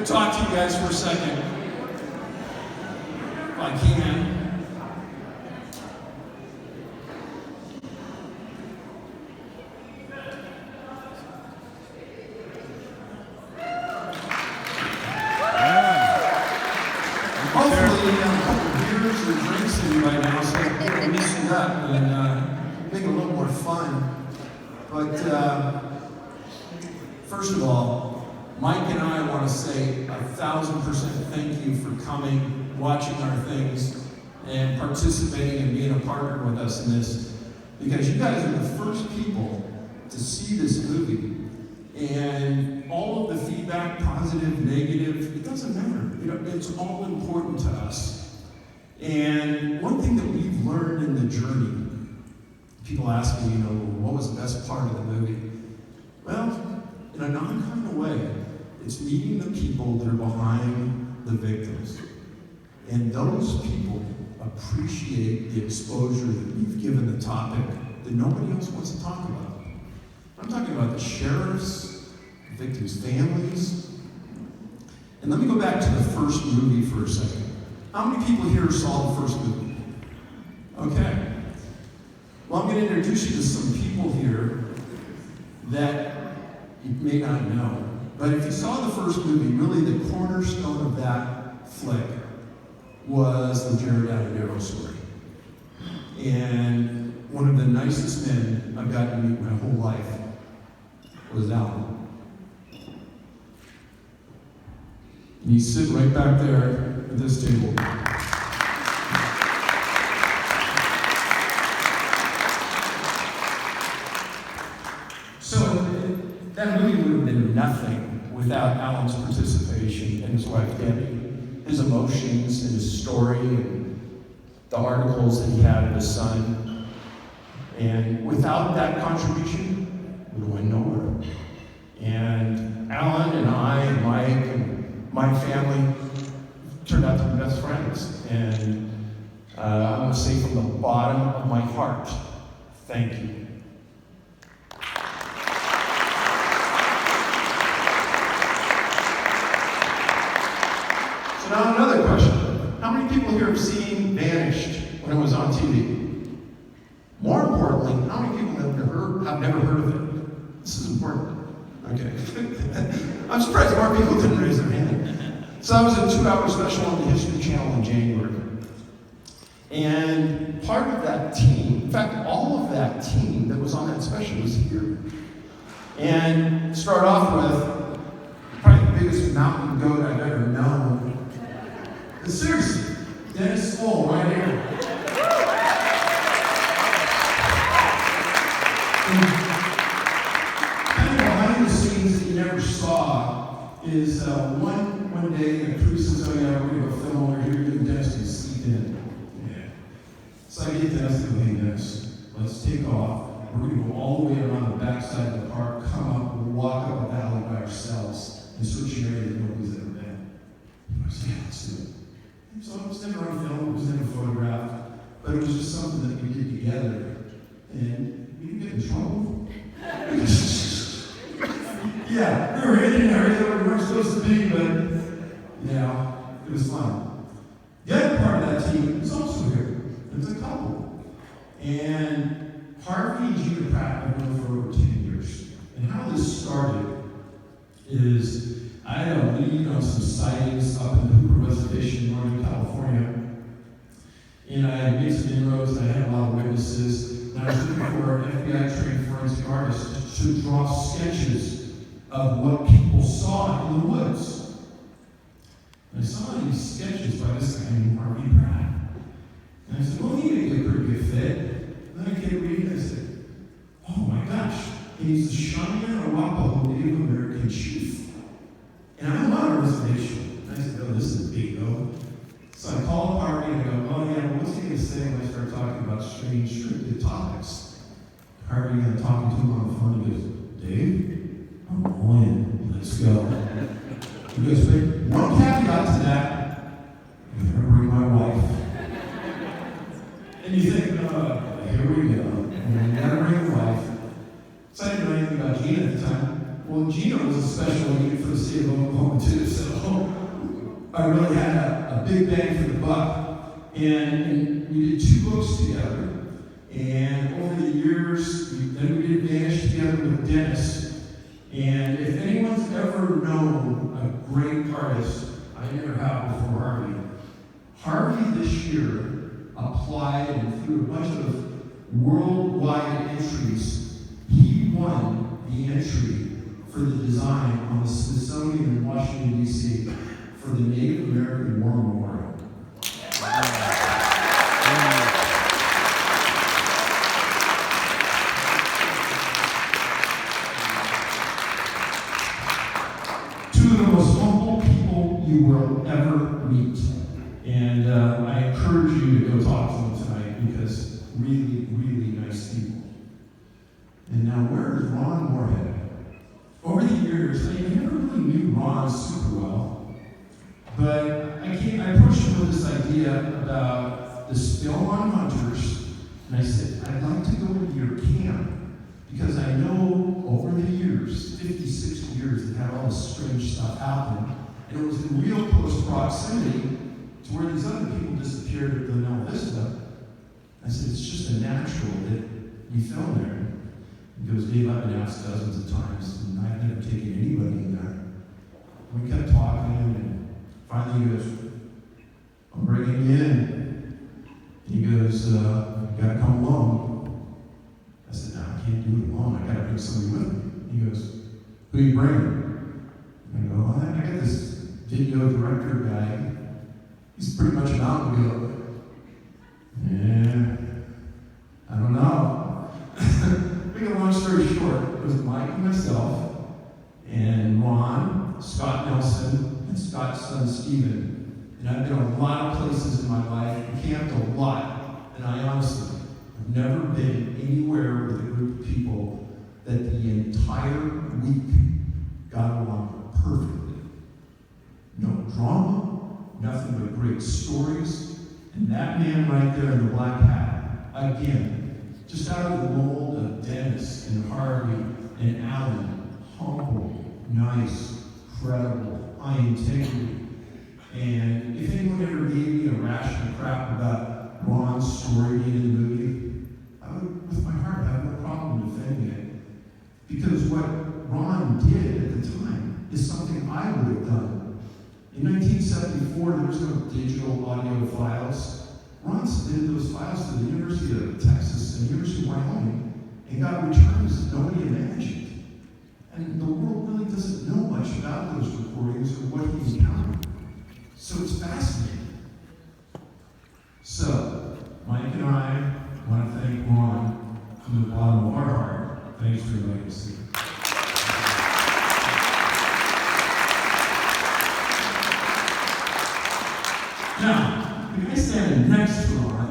to talk to you guys for a second, if I can. Hopefully, a couple of beers or drinks in you right now, so we'll loosen up and make it a little more fun. But first of all, Mike and I want to say 1,000% thank you for coming, watching our things, and participating and being a partner with us in this. Because you guys are the first people to see this movie. And all of the feedback, positive, negative, it doesn't matter. It's all important to us. And one thing that we've learned in the journey, people ask me, what was the best part of the movie? Well, in a non-kind of way, it's meeting the people that are behind the victims. And those people appreciate the exposure that we've given the topic that nobody else wants to talk about. I'm talking about the sheriffs, the victims' families. And let me go back to the first movie for a second. How many people here saw the first movie? Okay. Well, I'm going to introduce you to some people here that you may not know. But if you saw the first movie, really the cornerstone of that flick was the Jared Atadero story. And one of the nicest men I've gotten to meet my whole life was Allyn. And he's sitting right back there at this table. So that movie would have been nothing without Allyn's participation and his wife Debbie, his emotions and his story and the articles that he had of his son. And without that contribution, we would have went nowhere. And Allyn and I and Mike and my family turned out to be best friends. And I'm going to say from the bottom of my heart, thank you. So now another question. How many people here have seen Vanished when it was on TV? More importantly, how many people have never heard of it? This is important. Okay. I'm surprised more people didn't raise their hand. So that was a 2-hour special on the History Channel in January. And part of that team, in fact, all of that team that was on that special was here. And start off with probably the biggest mountain goat I've ever known. And seriously, Dennis Full right here. Kind of behind the scenes that you never saw is one day a crew says, oh yeah, we're going to go film over here, and Dennis can sleep in. Yeah. So I get Dennis to go, hey Dennis, let's take off. We're going to go all the way around the backside of the park, come up, and walk up a valley by ourselves, and search an area that nobody's ever been. He goes, yeah, let's do it. So it was never on film, it was never photographed, but it was just something that we did together. And we didn't get in trouble. Yeah, we were hitting an area where we weren't supposed to be, but yeah, it was fun. The other part of that team is also here. It's a couple. And Harvey and Pratt have known for over 10 years. And how this started is I had a lead on some sightings up in the Hooper Reservation in Northern California. And I had made some inroads, and I had a lot of witnesses. And I was looking for an FBI-trained forensic artist to draw sketches of what people saw in the woods. And I saw these sketches by this guy named Harvey Pratt. And I said, well, he'd be a pretty good fit. And then I kept reading, and I said, oh my gosh, he's the Cheyenne Arapaho Native American chief. And I'm on a reservation. And I said, oh, this is a big no. So I called Harvey and I go, oh yeah, what's he going to say when I start talking about strange, scripted topics? Harvey and I'm talking to him on the phone, he goes, Dave, I'm all in. Let's go. He goes, one caveat to that, you better bring my wife. And you think, here we go. And you gotta bring the wife. So I didn't know anything about Gina at the time. Well, Gina was a special agent for the state of Oklahoma too, so I really had a big bang for the buck. And we did 2 books together. And over the years, then we did Vanish together with Dennis. And if anyone's ever known a great artist, I never have before Harvey. Harvey this year applied and through a bunch of worldwide entries, he won the entry for the design on the Smithsonian in Washington, D.C. for the Native American War Memorial. Two of the most humble people you will ever meet. And I encourage you to go talk to them tonight because really, really nice people. And now, where is Ron Moorhead? Over the years, I never really knew Ron super well, but I approached him with this idea about this film on hunters, and I said, I'd like to go into your camp because I know over the years, 50, 60 years, that had all this strange stuff happen, and it was in real close proximity to where these other people disappeared at the Nella Vista. I said, it's just a natural that we film there. He goes, Dave, I've been asked dozens of times, and I've never taken anybody in there. And we kept talking, and finally he goes, I'm bringing you in. And he goes, you gotta come alone. I said, no, I can't do it alone. I gotta bring somebody with me. He goes, who are you bringing? And I go, well, I got this video director guy. He's pretty much an outfielder. Yeah, I don't know. Make a long story short, it was Mike and myself, and Ron, Scott Nelson, and Scott's son Steven. And I've been a lot of places in my life, and camped a lot, and I honestly have never been anywhere with a group of people that the entire week got along perfectly. No drama, nothing but great stories, and that man right there in the black hat, again, just out of the mold of Dennis and Harvey and Allyn, humble, nice, credible, high integrity. And if anyone ever gave me a ration of crap about Ron's story being in the movie, I would, with my heart, have no problem defending it. Because what Ron did at the time is something I would have done. In 1974, there was no digital audio files. Ron submitted those files to the University of Texas and the University of Wyoming and got returns that nobody imagined. And the world really doesn't know much about those recordings or what he encountered. So it's fascinating. So, Mike and I want to thank Ron from the bottom of our heart. Thanks for your legacy. Now, the guy standing next to Ron,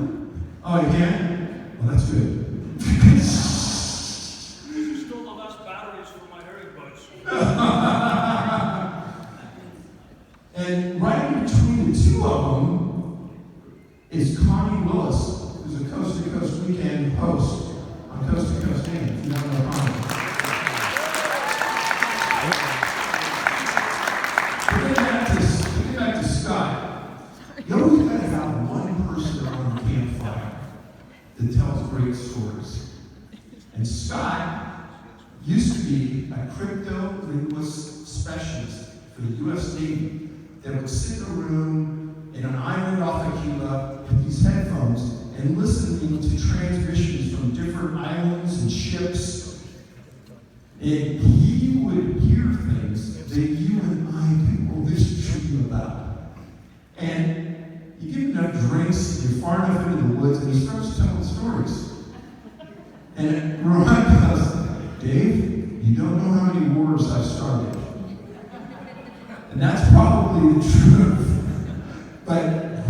oh, you can? Well, that's good. These are still the last batteries for my hearing buds. And right in between the two of them is Connie Willis, who's a Coast to Coast Weekend host on Coast to Coast Game, if you don't know Connie. Getting back to Scott. You always got to have one person around the campfire that tells great stories. And Scott used to be a crypto-linguist specialist for the U.S. Navy that would sit in a room in an island off of Cuba with these headphones and listen to transmissions from different islands and ships. And he would hear things that you and I people listen to you about. And you give him enough drinks, you're far enough into the woods, and he starts telling stories. And Ron goes, Dave, you don't know how many wars I've started. And that's probably the truth. But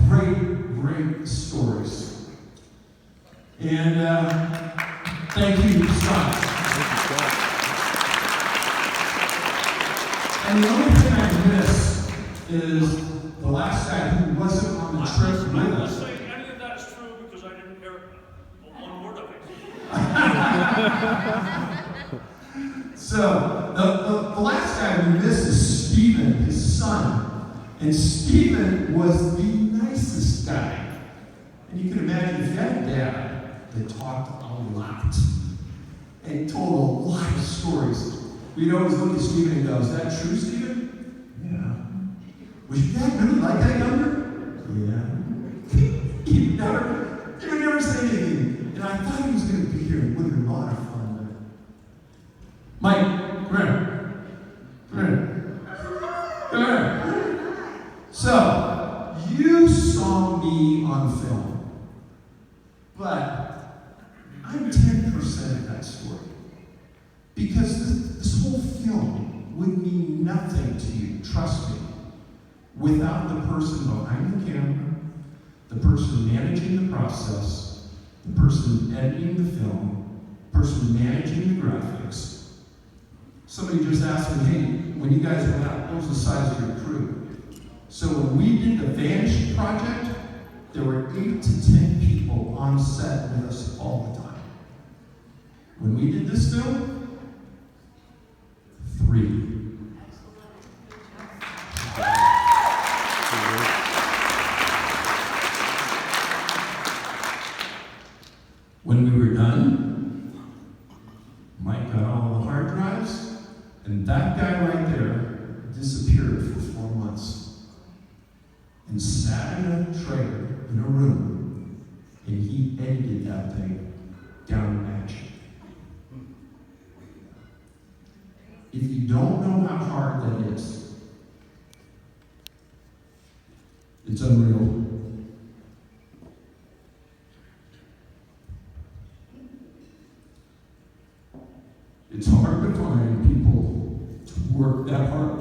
great, great stories. And thank you, Scott. And the only thing I miss is the last guy who wasn't on the trip with us. I'm not saying any of that is true because I didn't hear one word of it. So, the last guy we missed is Stephen, his son. And Stephen was the nicest guy. And you can imagine if you had a dad that talked a lot and told a lot of stories, we'd always look at Stephen and go, is that true, Stephen? Yeah. Was your dad really like that younger? Yeah. He would never say anything. And I thought he was going to be here and would have been a lot of fun. Mike, come here. Come here. Come here. So, you saw me on film, but I'm 10% of that story. Because this whole film would mean nothing to you, trust me, without the person behind the camera, the person managing the process, the person editing the film, the person managing the graphics. Somebody just asked me, hey, when you guys went out, what was the size of your crew? So when we did the Vanishing project, there were 8 to 10 people on set with us all the time. When we did this film, 3. When we were done, Mike got all the hard drives, and that guy right there disappeared for 4 months and sat in a trailer in a room, and he edited that thing down to action. If you don't know how hard that is, it's unreal. It's hard to find people to work that hard.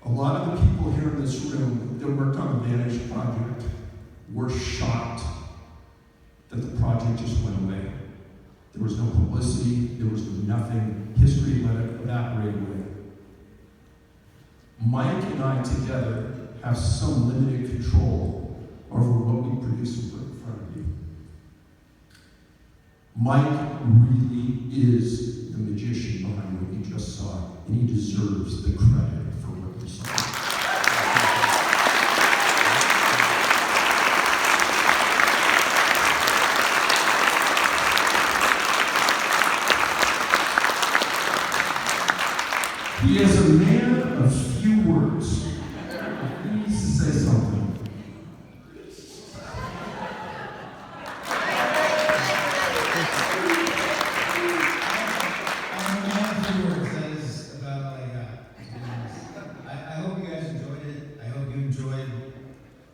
A lot of the people here in this room that worked on the Vanishing project were shocked that the project just went away. There was no publicity, there was nothing. History let it evaporate away. Mike and I together have some limited control over what we produce and put in front of you. Mike really is the magician behind what you just saw, and he deserves the credit for what you saw. He is a man of few words. He needs to say something.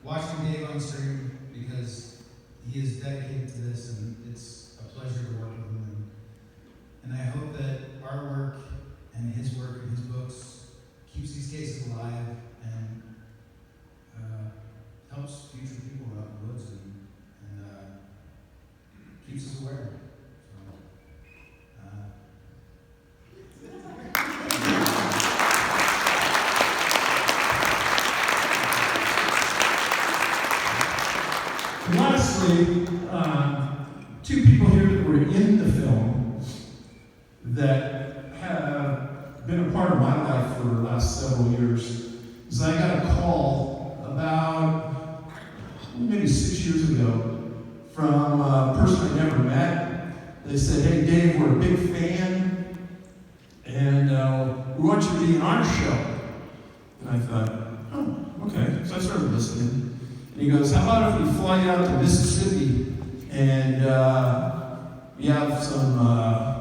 Watching Dave on stream because he is dedicated to this, and it's a pleasure to work with him. And I hope that our work and his work and his books keeps these cases alive and helps future people out in the woods and keeps us aware. Lastly, 2 people here that were in the film that have been a part of my life for the last several years is I got a call about maybe 6 years ago from a person I never met. They said, hey Dave, we're a big fan and we want you to be in our show. And I thought, oh, okay. So I started listening. And he goes, how about if we fly out to Mississippi and we have some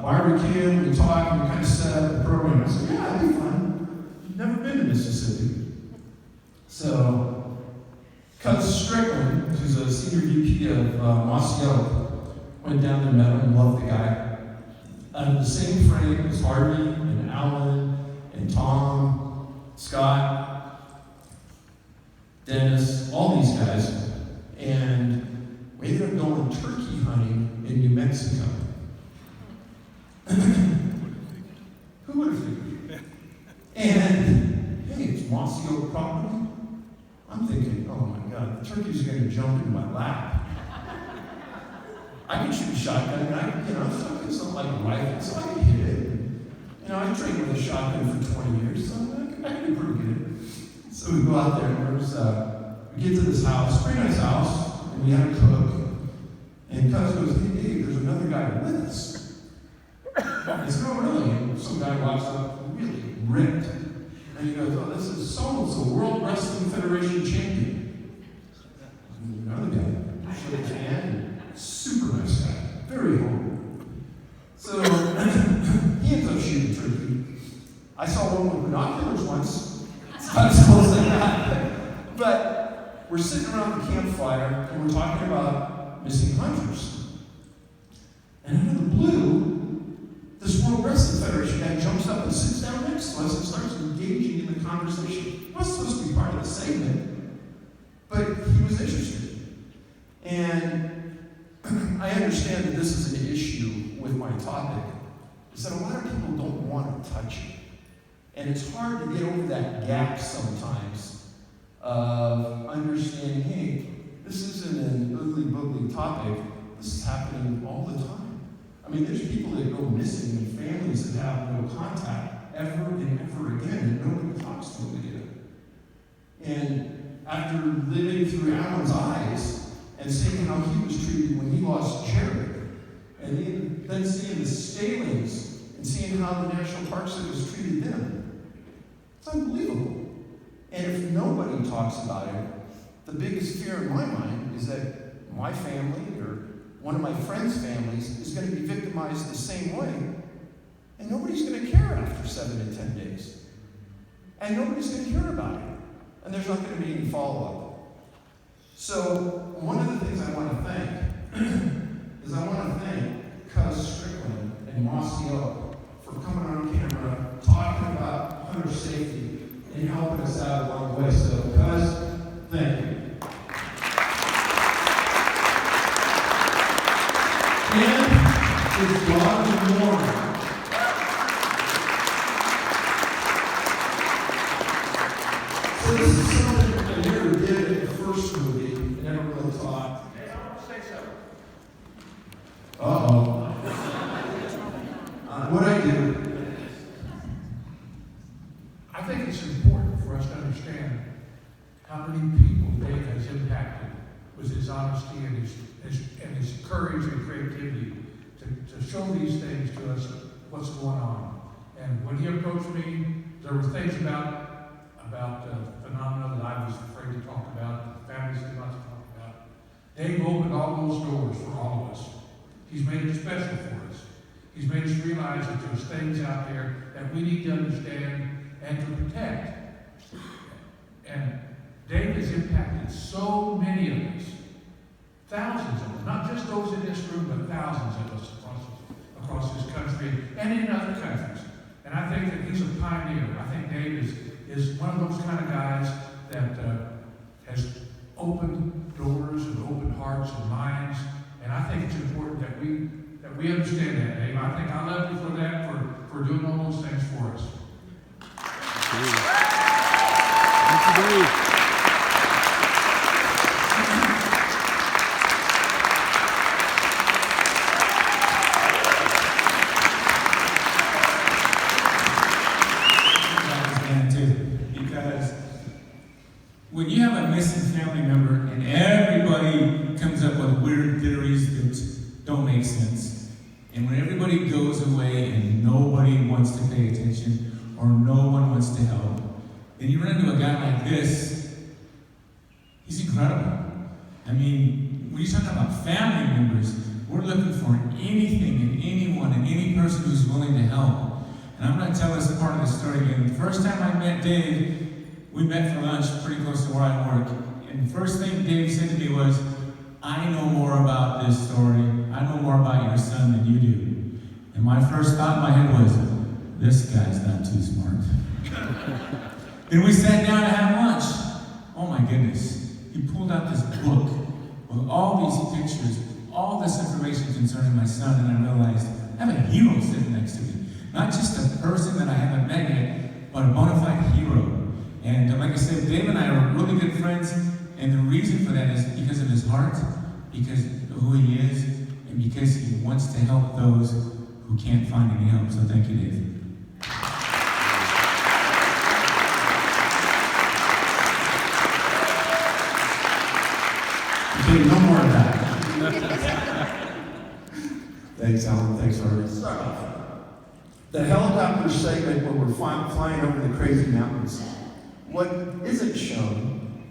barbecue, and we talk, and we kind of set up the program. I said, yeah, that'd be fun. I've never been to Mississippi. So, Cuz Strickland, who's a senior VP of Mossy Oak, went down there, met him, loved the guy. The same frame as Harvey and Allyn and Tom, Scott, Dennis, all these guys, and we ended up going turkey hunting in New Mexico. Who would have figured? And hey, it's Mossy Oak property. I'm thinking, oh my God, the turkeys are going to jump in my lap. I can shoot a shotgun, and it's not like a rifle, so I can hit it. You know, I trained with a shotgun for 20 years, so I can do pretty good. So we go out there, and we get to this house, pretty nice house, and we have a cook. And Cuz goes, hey, Dave, there's another guy with us. I said, oh, really? And some guy walks up, really ripped. And he goes, oh, this is so-and-so, World Wrestling Federation champion. And another guy, shook his hand, super nice guy, very humble. So he ends up shooting turkey. I saw one with binoculars once. It's not as close as that. But we're sitting around the campfire, and we're talking about missing hunters. And out of the blue, this World Wrestling Federation guy jumps up and sits down next to us and starts engaging in the conversation. He wasn't supposed to be part of the segment, but he was interested. And I understand that this is an issue with my topic, is that a lot of people don't want to touch it. And it's hard to get over that gap sometimes of understanding, hey, this isn't an ugly-boogly topic. This is happening all the time. I mean, there's people that go missing and families that have no contact ever and ever again, and nobody talks to them again. And after living through Allyn's eyes and seeing how he was treated when he lost Jerry, and then seeing the Stalings and seeing how the National Park Service treated them, it's unbelievable. And if nobody talks about it, the biggest fear in my mind is that my family or one of my friends' families is going to be victimized the same way, and nobody's going to care after 7 to 10 days. And nobody's going to hear about it. And there's not going to be any follow-up. So one of the things I want to thank is I want to thank Cuz Strickland and Mossy Oak for coming on camera, talking about hunter safety, and helping us out along the way. So Cuz, thank you. And it's God's warning. So this is something that I never did in the first movie. I never really thought. Hey, I want to say something. Uh-oh. What I do, I think it's important for us to understand how many people Dave has impacted with his honesty and his courage and creativity to show these things to us, what's going on. And when he approached me, there were things about phenomena that I was afraid to talk about, families did not talk about. Dave opened all those doors for all of us. He's made it special for us. He's made us realize that there's things out there that we need to understand and to protect. And Dave has impacted so many of us, thousands of us, not just those in this room, but thousands of us across this country and in other countries. And I think that he's a pioneer. I think Dave is one of those kind of guys that has opened doors and opened hearts and minds. And I think it's important that we understand that, Dave. I think I love you for that, for doing all those things for us. Thank you, Dave. Because when you have a missing family member and everybody comes up with weird theories that don't make sense, and when everybody goes away and nobody wants to pay attention or no one wants to help, then you run into a guy like this. He's incredible. I mean, when you're talking about family members, we're looking for anything and anyone and any person who's willing to help. And I'm going to tell this part of the story again. The first time I met Dave, we met for lunch pretty close to where I work. And the first thing Dave said to me was, I know more about this story. I know more about your son than you do. And my first thought in my head was, this guy's not too smart. Then we sat down to have lunch. Oh my goodness. He pulled out this book with all these pictures, all this information concerning my son, and I realized I have a hero sitting next to me. Not just a person that I haven't met yet, but a bona fide hero. And like I said, Dave and I are really good friends, and the reason for that is because of his heart, because of who he is, and because he wants to help those who can't find any help. So thank you, Dave. Thanks, Allyn. Thanks, Harvey. Start off. The helicopter segment where we're flying over the crazy mountains. What isn't shown,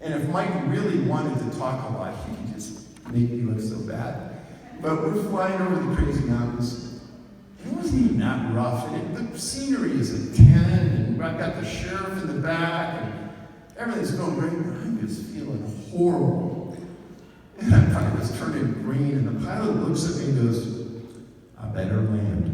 and if Mike really wanted to talk a lot, he could just make me look so bad. But we're flying over the crazy mountains. It wasn't even that rough. And the scenery is a 10, and I've got the sheriff in the back, and everything's going great. I'm just feeling horrible. And I thought it was turning green, and the pilot looks at me and goes, I better land.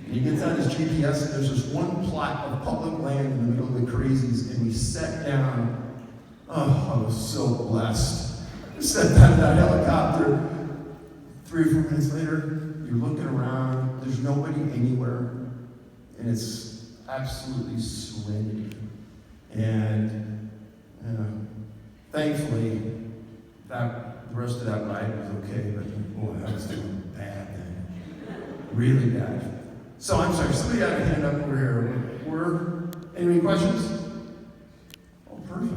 And he gets out his GPS, and there's this one plot of public land in the middle of the crazies, and we sat down. Oh, I was so blessed. I sat down in that helicopter. 3 or 4 minutes later, you're looking around, there's nobody anywhere, and it's absolutely serenity. And thankfully, the rest of that ride was okay, but boy, I was feeling bad then. Really bad. So I'm sorry, somebody got a hand up over here. Any questions? Oh, perfect.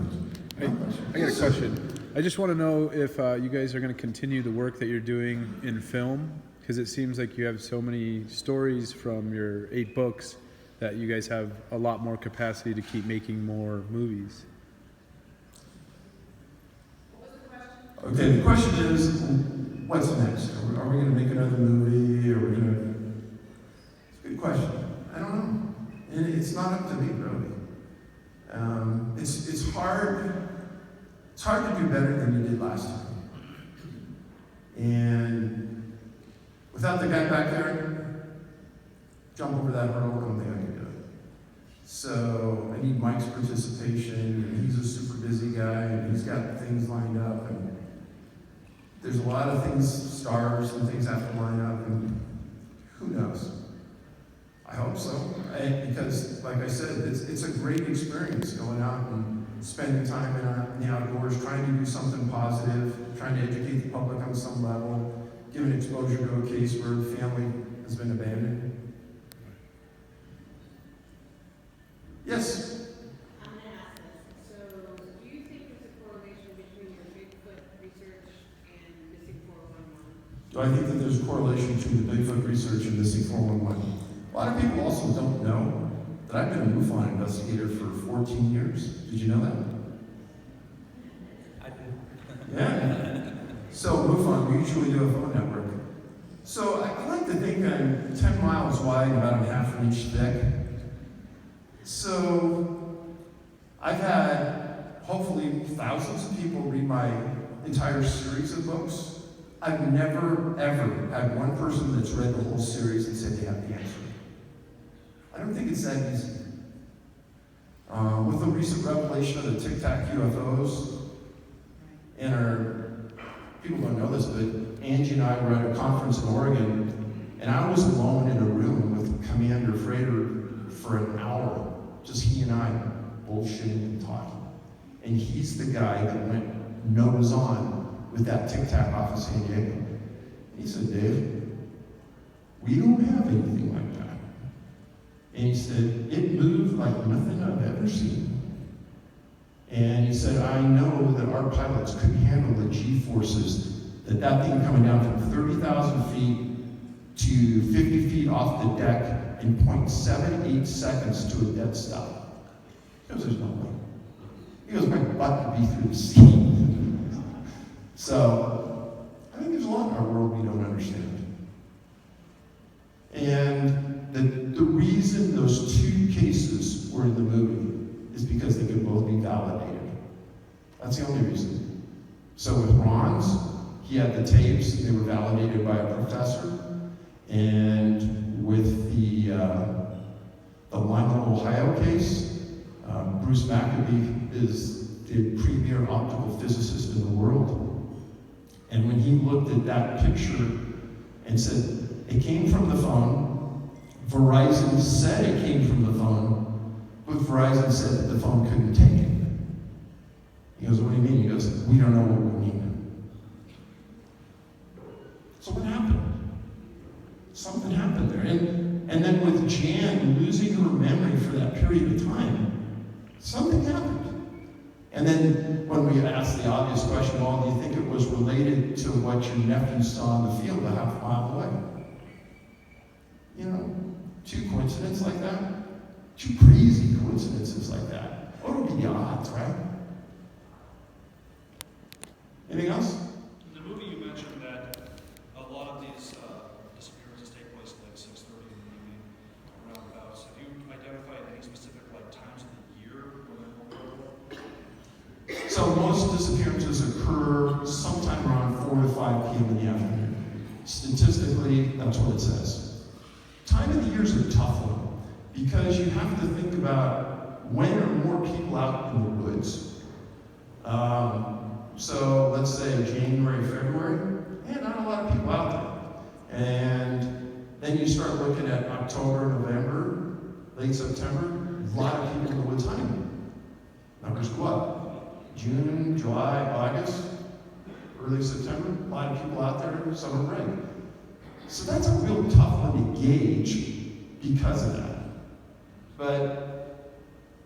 I got a question. I just want to know if you guys are going to continue the work that you're doing in film, because it seems like you have so many stories from your 8 books that you guys have a lot more capacity to keep making more movies. Okay, the question is, what's next? Are we going to make another movie? Are we going to... It's a good question. I don't know. And it's not up to me, really. It's hard. It's hard to do better than you did last time. And without the guy back there, jump over that hurdle, I don't think I can do it. So I need Mike's participation, and he's a super busy guy, and he's got things lined up, and there's a lot of things, stars and things have to line up, and who knows? I hope so, because like I said, it's a great experience going out and spending time in the outdoors, trying to do something positive, trying to educate the public on some level, giving exposure to a case where the family has been abandoned. Yes? I'm going to ask this. So, do you think there's a correlation between your Bigfoot research and missing 411? Do I think that there's a correlation between the Bigfoot research and missing 411? A lot of people also don't know that I've been a MUFON investigator for 14 years. Did you know that? I did. Yeah. So MUFON, we usually do a phone network. So I like to think I'm 10 miles wide, about a half an inch thick. So I've had, hopefully, thousands of people read my entire series of books. I've never, ever had one person that's read the whole series and said they have the answer. I don't think it's that easy. With the recent revelation of the Tic Tac UFOs, and people don't know this, but Angie and I were at a conference in Oregon, and I was alone in a room with Commander Frater for an hour, just he and I, bullshitting and talking. And he's the guy that went nose on with that Tic Tac off of San Diego. He said, Dave, we don't have anything like that. And he said, it moved like nothing I've ever seen. And he said, I know that our pilots could handle the G-forces, that thing coming down from 30,000 feet to 50 feet off the deck in 0.78 seconds to a dead stop. He goes, there's no way. He goes, my butt would be through the sea. So, I think there's a lot in our world we don't understand. And the reason those 2 cases were in the movie is because they could both be validated. That's the only reason. So with Ron's, he had the tapes, they were validated by a professor. And with the Lima, Ohio case, Bruce McAbee is the premier optical physicist in the world. And when he looked at that picture and said, it came from the phone, Verizon said it came from the phone, but Verizon said that the phone couldn't take it. He goes, what do you mean? He goes, we don't know what we mean. So what happened? Something happened there. And then with Jan losing her memory for that period of time, something happened. And then when we asked the obvious question, well, do you think it was related to what your nephew saw in the field a half mile away? You know, two coincidences like that, two crazy coincidences like that. What would be the odds, right? Anything else? In the movie, you mentioned that a lot of these disappearances take place at like 6:30 in the evening, roundabouts. Have you identified any specific like times of the year when they're more prevalent? So most disappearances occur sometime around 4 to 5 p.m. in the afternoon. Statistically, that's what it says. Time of the year is a tough one because you have to think about when are more people out in the woods. So let's say January, February, not a lot of people out there. And then you start looking at October, November, late September, a lot of people in the woods hunting. Numbers go up. June, July, August, early September, a lot of people out there, summer break. So that's a real tough one to gauge because of that. But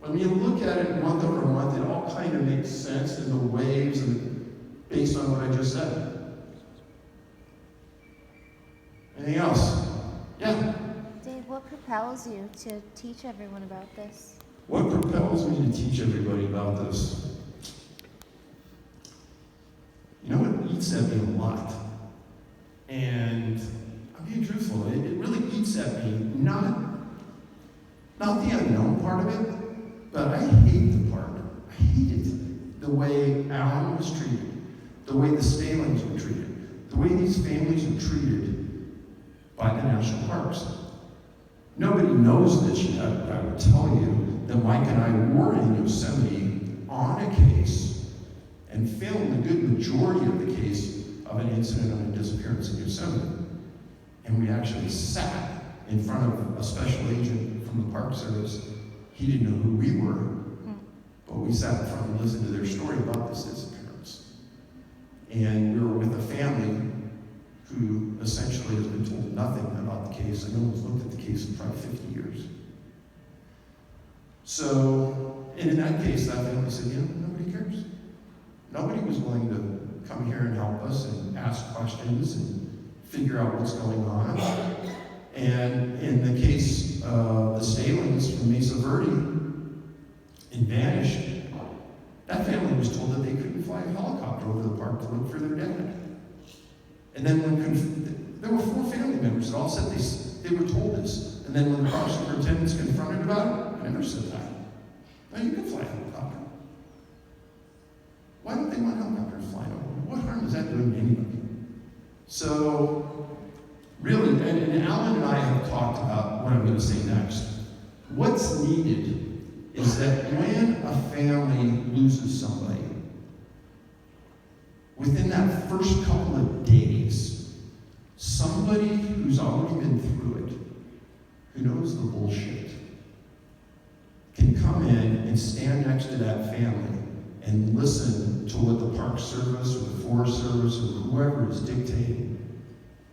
when you look at it month over month, it all kind of makes sense in the waves and based on what I just said. Anything else? Yeah? Dave, what propels you to teach everyone about this? What propels me to teach everybody about this? You know, it eats at me a lot. And I'm being truthful, it really eats at me, not the unknown part of it, but I hate the part. I hate it. The way Allyn was treated, the way the Stalings were treated, the way these families are treated by the national parks. Nobody knows this yet, but I would tell you that Mike and I were in Yosemite on a case and filmed a good majority of the case of an incident of a disappearance in Yosemite. And we actually sat in front of a special agent from the Park Service. He didn't know who we were, but we sat in front and listened to their story about this disappearance. And we were with a family who essentially has been told nothing about the case, and no one's looked at the case in probably 50 years. So, and in that case, that family said, nobody cares. Nobody was willing to come here and help us and ask questions and figure out what's going on. And in the case of the Stalings from Mesa Verde and Vanished, that family was told that they couldn't fly a helicopter over the park to look for their dad. And then when there were 4 family members that all said they were told this. And then when the park superintendent's confronted about it, I never said that. No, you can fly a helicopter. Why don't they want helicopters flying over? What harm is that doing to anybody? So, really, and Allyn and I have talked about what I'm going to say next. What's needed is that when a family loses somebody, within that first couple of days, somebody who's already been through it, who knows the bullshit, can come in and stand next to that family and listen to what the Park Service or the Forest Service or whoever is dictating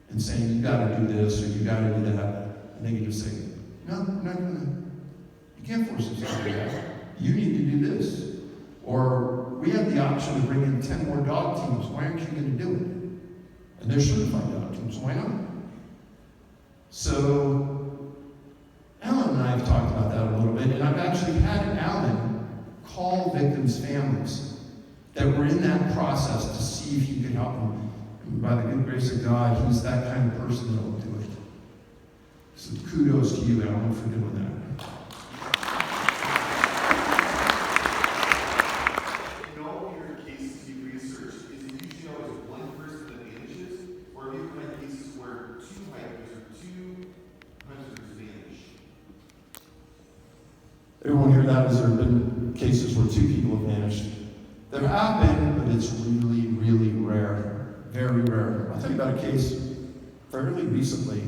and saying, you got to do this or you got to do that. And they can just say, no, we're not doing that. You can't force us to do that. You need to do this. Or we have the option to bring in 10 more dog teams. Why aren't you going to do it? And they're certified dog teams. Why not? So, Allyn and I have talked about that a little bit, and I've actually had Allyn call victims' families that were in that process to see if he could help them. And by the good grace of God, he's that kind of person that will do it. So kudos to you, Allyn, for doing that. In all your cases you research, is it usually always one person that vanishes, or have you had cases where 2 hikers or 2 hunters vanish? Everyone hear that? Has there been cases where 2 people have vanished? There have been, but it's really, really rare. Very rare. I'll tell you about a case fairly recently.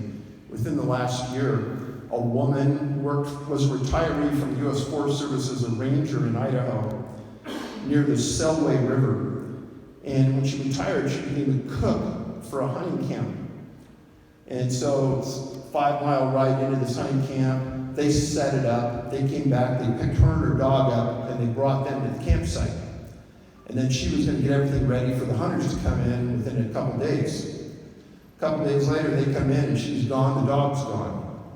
Within the last year, a woman was a retiree from the U.S. Forest Service as a ranger in Idaho near the Selway River. And when she retired, she became a cook for a hunting camp. And so it's a 5-mile ride into this hunting camp. They set it up. They came back. They picked her and her dog up, and they brought them to the campsite. And then she was going to get everything ready for the hunters to come in within a couple days. A couple days later, they come in, and she's gone. The dog's gone.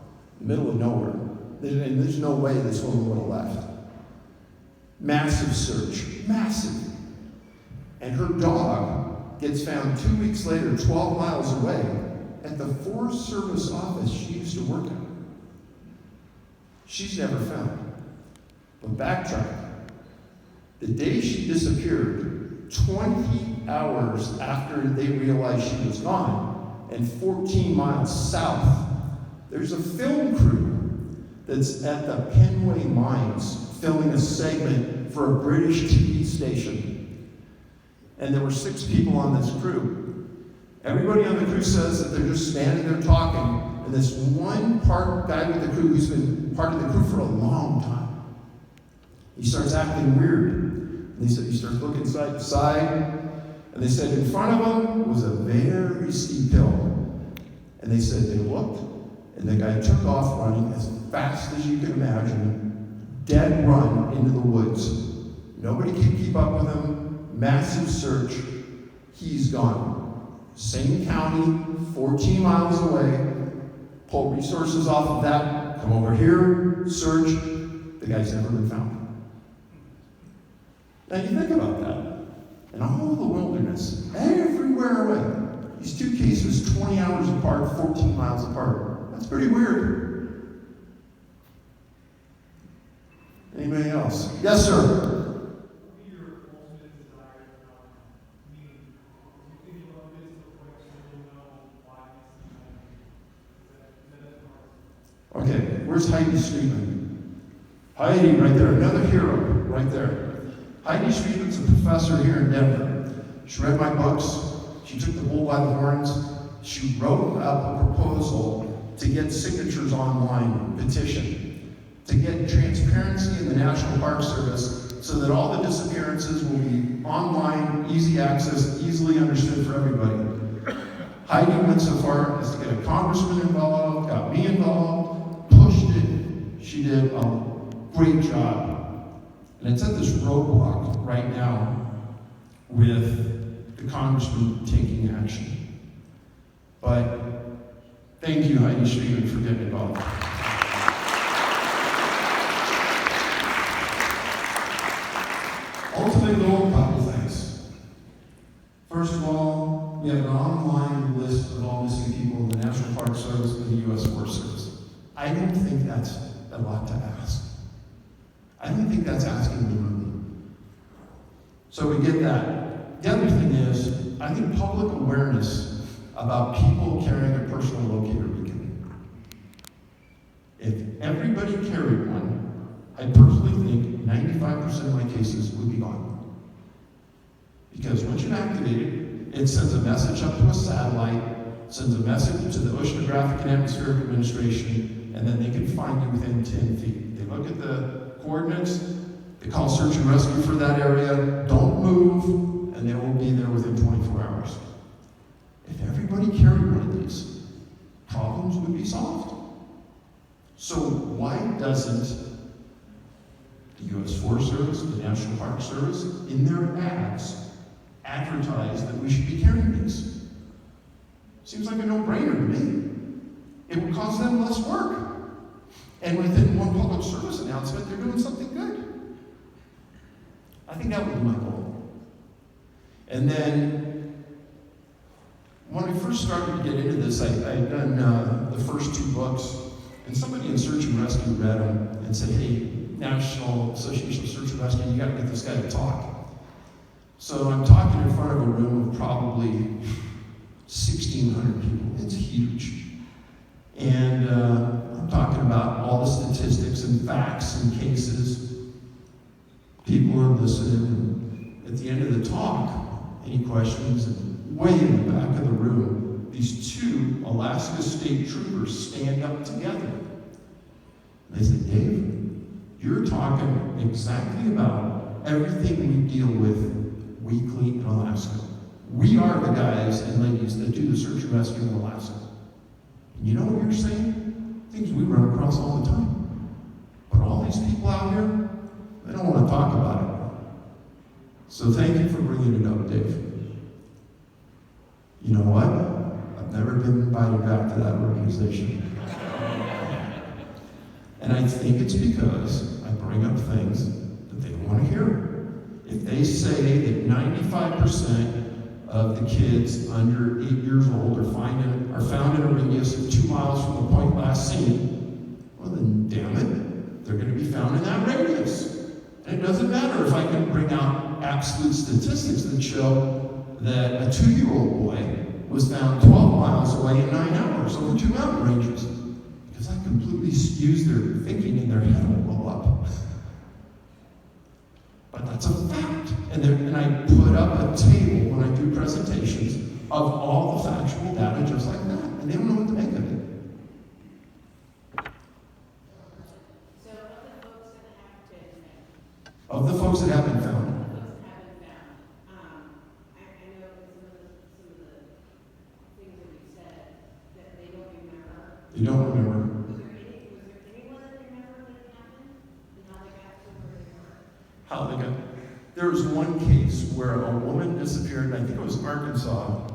in the middle of nowhere. And there's no way this woman would have left. Massive search, massive. And her dog gets found 2 weeks later, 12 miles away, at the Forest Service office she used to work at. She's never found. But backtrack. The day she disappeared, 20 hours after they realized she was gone, and 14 miles south, there's a film crew that's at the Penway Mines filming a segment for a British TV station. And there were 6 people on this crew. Everybody on the crew says that they're just standing there talking, and this one guy with the crew who's been part of the crew for a long time, he starts acting weird. And they said he starts looking side to side, and they said in front of him was a very steep hill. And they said they looked, and the guy took off running as fast as you can imagine, dead run into the woods. Nobody could keep up with him, massive search, he's gone. Same county, 14 miles away, pull resources off of that, come over here, search, the guy's never been found. Now you think about that. In all the wilderness, everywhere away. These 2 cases, 20 hours apart, 14 miles apart. That's pretty weird. Anybody else? Yes, sir. Okay, where's Heidi Streetman? Heidi, right there, another hero, right there. Heidi Streetman's a professor here in Denver. She read my books. She took the bull by the horns. She wrote up a proposal to get signatures online, petition, to get transparency in the National Park Service so that all the disappearances will be online, easy access, easily understood for everybody. Heidi went so far as to get a congressman involved, got me involved, pushed it. She did a great job. And it's at this roadblock right now with the congressman taking action. But thank you, Heidi Streetman, for getting involved. Ultimately, a couple things. First of all, we have an online list of all missing people in the National Park Service and the U.S. Forest Service. I don't think that's a lot to ask. I don't think that's asking the money. So we get that. The other thing is, I think public awareness about people carrying a personal locator beacon. If everybody carried one, I personally think 95% of my cases would be gone. Because once you activate it, it sends a message up to a satellite, sends a message to the Oceanographic and Atmospheric Administration, and then they can find you within 10 feet. They look at the coordinates, they call search and rescue for that area, don't move, and they will be there within 24 hours. If everybody carried one of these, problems would be solved. So why doesn't the U.S. Forest Service, the National Park Service, in their ads, advertise that we should be carrying these? Seems like a no-brainer to me. It would cost them less work. And within one public service announcement, they're doing something good. I think that would be my goal. And then, when I first started to get into this, I had done the first 2 books, and somebody in Search and Rescue read them and said, hey, National Association of Search and Rescue, you gotta get this guy to talk. So I'm talking in front of a room of probably 1,600 people. It's huge. And I'm talking about all the statistics and facts and cases. People are listening. And at the end of the talk, any questions? And way in the back of the room, these 2 Alaska State Troopers stand up together. And they say, Dave, you're talking exactly about everything we deal with weekly in Alaska. We are the guys and ladies that do the search and rescue in Alaska. You know what you're saying? Things we run across all the time. But all these people out here, they don't want to talk about it. So thank you for bringing it up, Dave. You know what? I've never been invited back to that organization. And I think it's because I bring up things that they don't want to hear. If they say that 95% of the kids under 8 years old are found in a radius of 2 miles from the point last seen, well then, damn it, they're going to be found in that radius. And it doesn't matter if I can bring out absolute statistics that show that a 2-year-old boy was found 12 miles away in 9 hours over 2 mountain ranges. Because that completely skews their thinking and their head will blow up. But that's a fact. And I put up a table when I do presentations of all the factual data just like that. And they don't know what to make of it. Of the folks that have been found. You don't remember. Was there anyone that remembered when it happened? And how they got to where they were? How they got? There was one case where a woman disappeared, and I think it was Arkansas,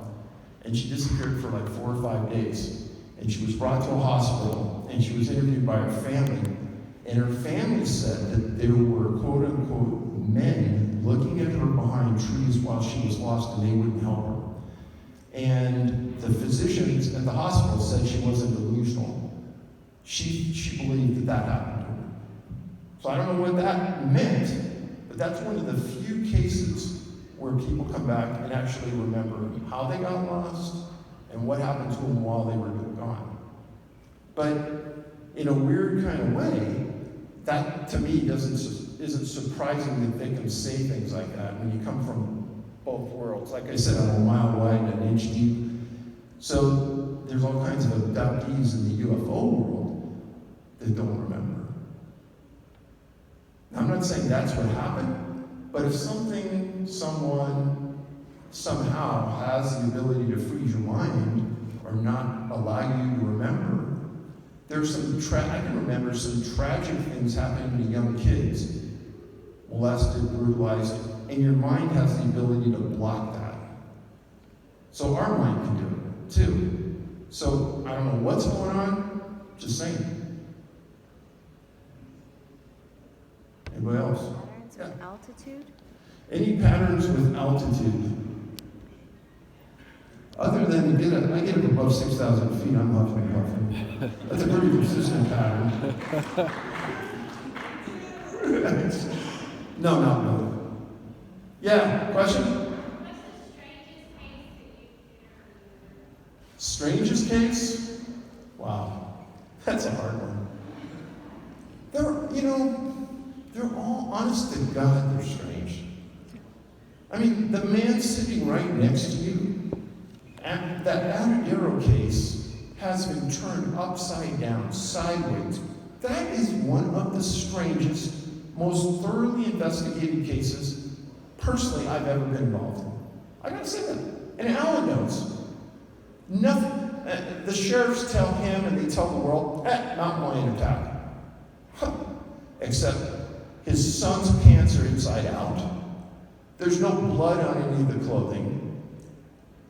and she disappeared for like 4 or 5 days. And she was brought to a hospital, and she was interviewed by her family. And her family said that there were quote unquote men looking at her behind trees while she was lost, and they wouldn't help her. And the physicians at the hospital said she wasn't delusional. She believed that happened to her. So I don't know what that meant, but that's one of the few cases where people come back and actually remember how they got lost and what happened to them while they were gone. But in a weird kind of way, that to me isn't surprising that they can say things like that when you come from both worlds. Like I said, I'm a mile wide and an inch deep. So there's all kinds of abductees in the UFO world that don't remember. Now, I'm not saying that's what happened, but if someone, somehow has the ability to freeze your mind or not allow you to remember, there's I can remember some tragic things happening to young kids, molested, brutalized, and your mind has the ability to block that. So our mind can do it too. So I don't know what's going on, just saying. Anybody else? Patterns with altitude? Any patterns with altitude? Other than I get it above 6,000 feet, I'm huffing and puffing. That's a pretty consistent pattern. No. Yeah, question? Strangest case? Wow, that's a hard one. They're all, honest to God, they're strange. I mean, the man sitting right next to you, that Atadero case has been turned upside down, sideways. That is one of the strangest, most thoroughly investigated cases, personally, I've ever been involved in. I gotta say that. And Allyn knows. Nothing. The sheriffs tell him and they tell the world, mountain lion attack. Except his son's pants are inside out. There's no blood on any of the clothing.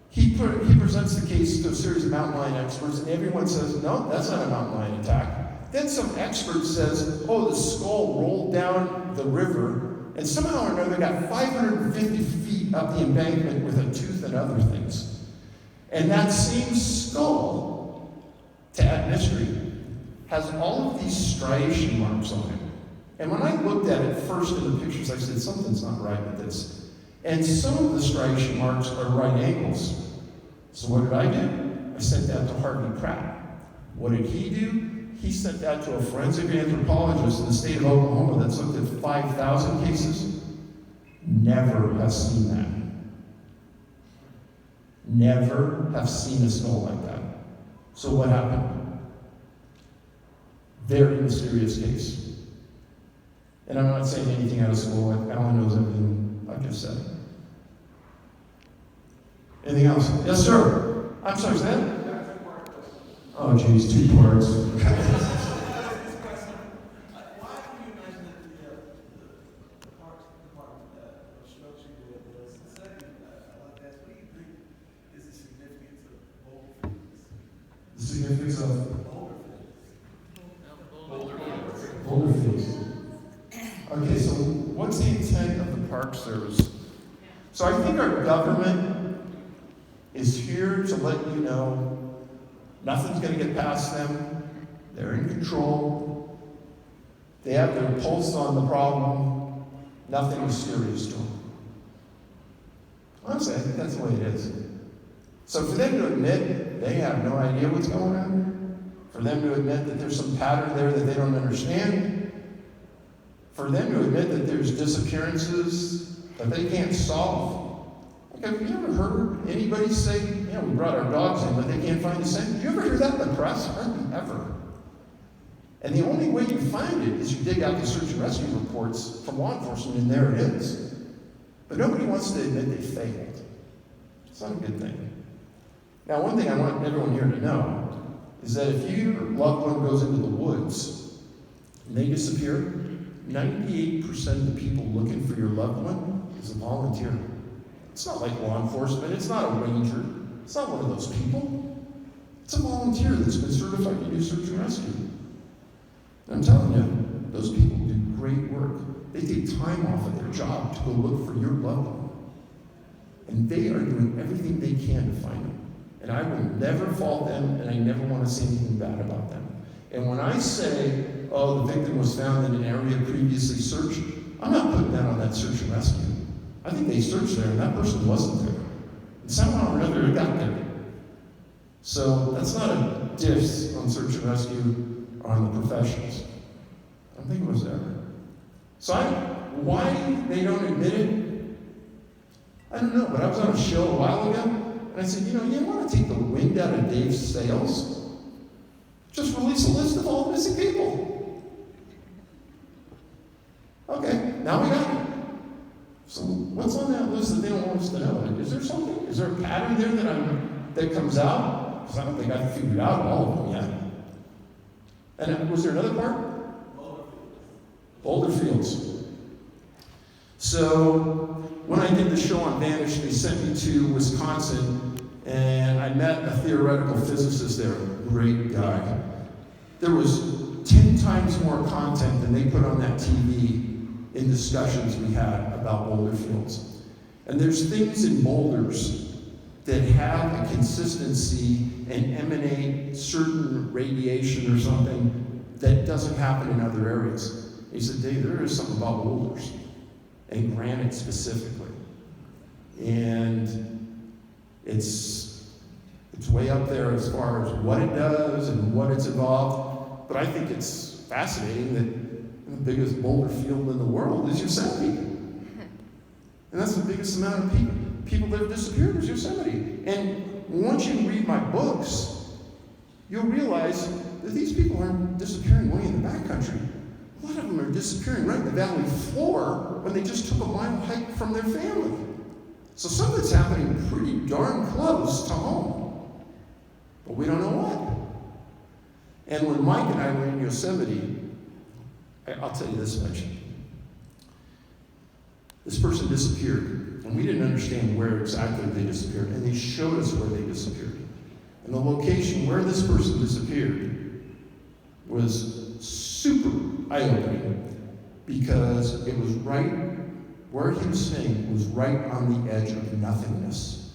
He presents the case to a series of mountain lion experts, and everyone says, no, that's not a mountain lion attack. Then some expert says, oh, the skull rolled down the river, and somehow or another got 550 feet up the embankment with a tooth and other things. And that same skull, to add mystery, has all of these striation marks on it. And when I looked at it first in the pictures, I said, something's not right with this. And some of the striation marks are right angles. So what did I do? I sent that to Harvey Pratt. What did he do? He sent that to a forensic anthropologist in the state of Oklahoma that's looked at 5,000 cases. Never have seen that. Never have seen a skull like that. So what happened? Very mysterious case. And I'm not saying anything out of school. Allyn knows everything I just said. Anything else? Yes, sir. I'm sorry, is that? Oh, geez, 2 parts. The significance of? Okay, so what's the intent of the Park Service? So I think our government is here to let you know nothing's going to get past them. They're in control. They have their pulse on the problem. Nothing is serious to them. Honestly, I think that's the way it is. So for them to admit they have no idea what's going on, for them to admit that there's some pattern there that they don't understand, for them to admit that there's disappearances that they can't solve. Like, have you ever heard anybody say, yeah, we brought our dogs in, but they can't find the scent? Did you ever hear that in the press? Hardly ever. And the only way you find it is you dig out the search and rescue reports from law enforcement, and there it is. But nobody wants to admit they failed. It's not a good thing. Now, one thing I want everyone here to know is that if your loved one goes into the woods and they disappear, 98% of the people looking for your loved one is a volunteer. It's not like law enforcement. It's not a ranger. It's not one of those people. It's a volunteer that's been certified to do search and rescue. And I'm telling you, those people do great work. They take time off of their job to go look for your loved one. And they are doing everything they can to find them. And I will never fault them, and I never want to say anything bad about them. And when I say, oh, the victim was found in an area previously searched, I'm not putting that on that search and rescue. I think they searched there, and that person wasn't there. And somehow or another, it got there. So that's not a diss on search and rescue or on the professionals. I don't think it was there. So why they don't admit it, I don't know. But I was on a show a while ago, and I said, you want to take the wind out of Dave's sails? Just release a list of all the missing people. Okay, now we got it. So what's on that list that they don't want us to know? Is there something? Is there a pattern there that comes out? Because I don't think I've figured out all of them yet. And was there another part? Boulder Fields. So when I did the show on Vanish, they sent me to Wisconsin, and I met a theoretical physicist there, great guy. There was 10 times more content than they put on that TV in discussions we had about boulder fields. And there's things in boulders that have a consistency and emanate certain radiation or something that doesn't happen in other areas. He said, Dave, there is something about boulders, and granite specifically. And it's way up there as far as what it does and what it's involved. But I think it's fascinating that the biggest boulder field in the world is Yosemite. And that's the biggest amount of people that have disappeared is Yosemite. And once you read my books, you'll realize that these people aren't disappearing way in the backcountry. A lot of them are disappearing right in the valley floor when they just took a mile hike from their family. So something's happening pretty darn close to home. But we don't know what. And when Mike and I were in Yosemite, I'll tell you this much. This person disappeared, and we didn't understand where exactly they disappeared, and they showed us where they disappeared. And the location where this person disappeared was super eye-opening, because it was right where he was staying was right on the edge of nothingness.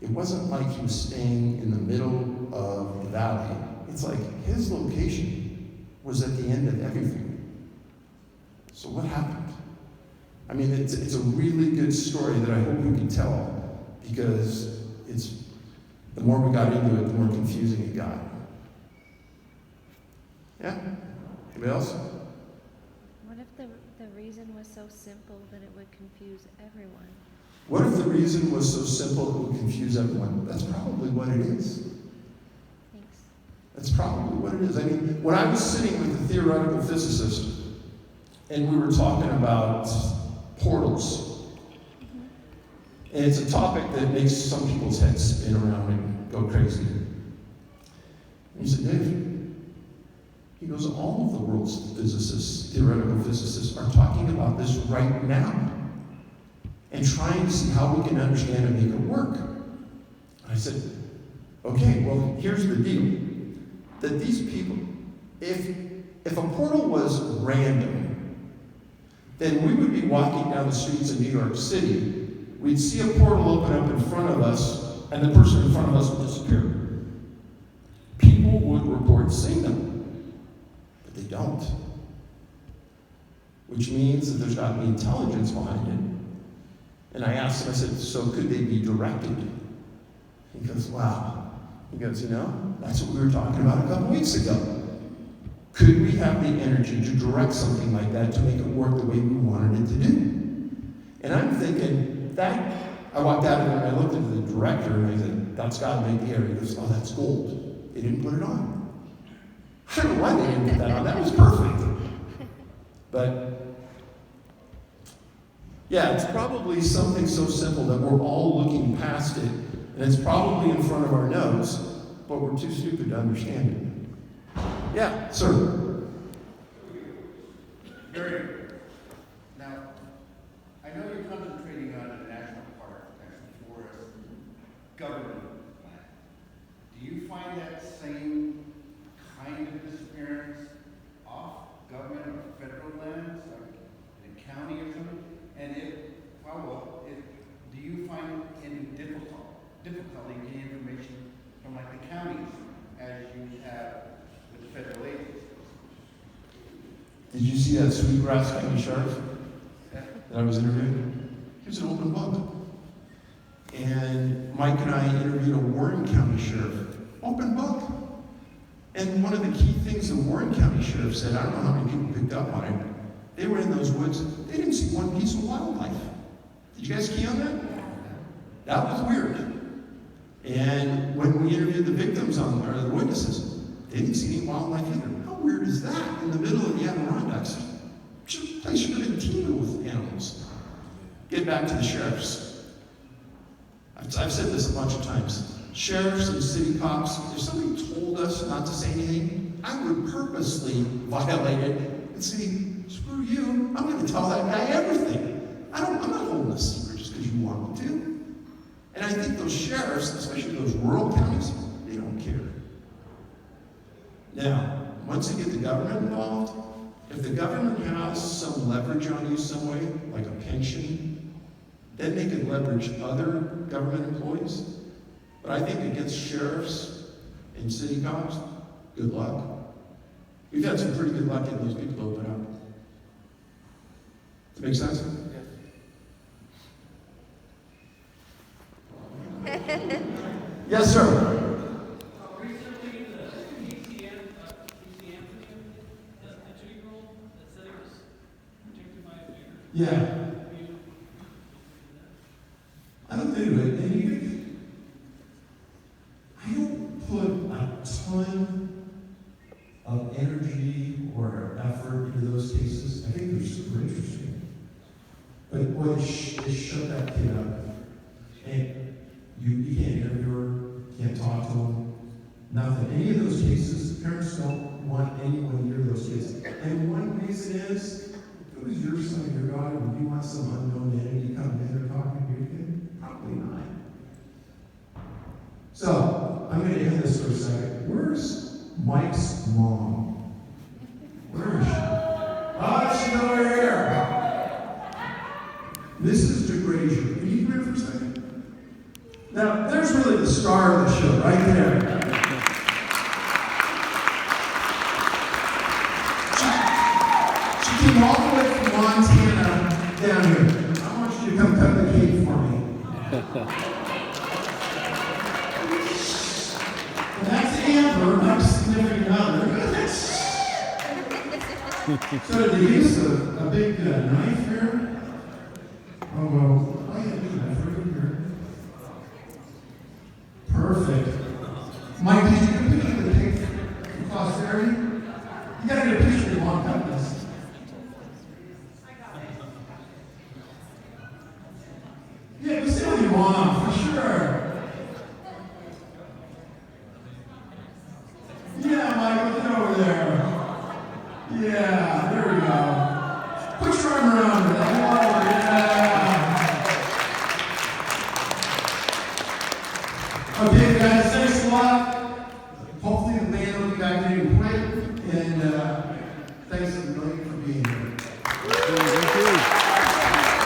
It wasn't like he was staying in the middle of the valley. It's like his location was at the end of everything. So what happened? I mean, it's a really good story that I hope we can tell, because the more we got into it, the more confusing it got. Yeah? Anybody else? What if the reason was so simple that it would confuse everyone? What if the reason was so simple it would confuse everyone? That's probably what it is. Thanks. That's probably what it is. I mean, when I was sitting with the theoretical physicist, and we were talking about portals, and it's a topic that makes some people's heads spin around and go crazy. And he said, Dave, he goes, all of the world's physicists, theoretical physicists, are talking about this right now and trying to see how we can understand and make it work. I said, okay, well, here's the deal. That these people, if a portal was random, then we would be walking down the streets of New York City. We'd see a portal open up in front of us, and the person in front of us would disappear. People would report seeing them, but they don't. Which means that there's got to be intelligence behind it. And I asked him, I said, so could they be directed? He goes, wow. He goes, that's what we were talking about a couple weeks ago. Could we have the energy to direct something like that to make it work the way we wanted it to do? And I'm thinking, I walked out of there and I looked at the director and I said, that's got to make the air. He goes, oh, that's gold. They didn't put it on. I don't know why they didn't put that on. That was perfect. But, yeah, it's probably something so simple that we're all looking past it, and it's probably in front of our nose, but we're too stupid to understand it. Yeah, sir. Very good. Now, I know you're concentrating on a national park, national forest, government land. Do you find that same kind of disappearance off government or federal lands, like in a county or something? And do you find any difficulty getting information from like the counties as you have with the federal agencies? Did you see that Sweetgrass County Sheriff that I was interviewing? He was an open book. And Mike and I interviewed a Warren County Sheriff, open book. And one of the key things the Warren County Sheriff said, I don't know how many people picked up on it, they were in those woods, they didn't see one piece of wildlife. Did you guys key on that? That was weird. And when we interviewed the victims or the witnesses, they didn't see any wildlife either. How weird is that in the middle of the Adirondacks? The place should have been teeming with animals. Get back to the sheriffs. I've said this a bunch of times. Sheriffs and city cops, if somebody told us not to say anything, I would purposely violate it and say, screw you, I'm going to tell that guy everything. I'm not holding a secret just because you want me to. And I think those sheriffs, especially those rural counties, they don't care. Now, once you get the government involved, if the government has some leverage on you some way, like a pension, then they can leverage other government employees. But I think against sheriffs and city cops, good luck. We've had some pretty good luck getting those people open up. Does that make sense? Yes, sir. Recently, the PCM the 2-year-old that said he was protected by a figure. Yeah. I looked into it, and I don't put a ton of energy or effort into those cases. I think they're super interesting. But boy, they shut that kid up. And you can't interview her, can't talk to them, nothing. Any of those cases, parents don't want anyone near those kids. And one reason is, if it was your son or your daughter, would you want some unknown entity coming in there talking to your kid? Probably not. So, I'm going to end this for a second. Where's Mike's mom? Where is she? Oh, she's over here. Mrs. DeGrazier. Can you come here for a second? Now, there's really the star of the show, right there. She came all the way from Montana down here. I want you to come cut the cake for me. And that's Amber, my significant other. So did they use a big knife here? Oh, well, I had a big knife right here. Perfect. Mike, did you get a picture of the cake from posterity? You gotta get a picture of your mom cut this. Yeah, we stay with your mom, for sure. Yeah, Michael, get over there. Yeah, there we go. Put your arm around her. Oh, yeah. Okay, guys, thanks a lot. Hopefully the band will be back in quick. And thanks a million for being here. Thank you.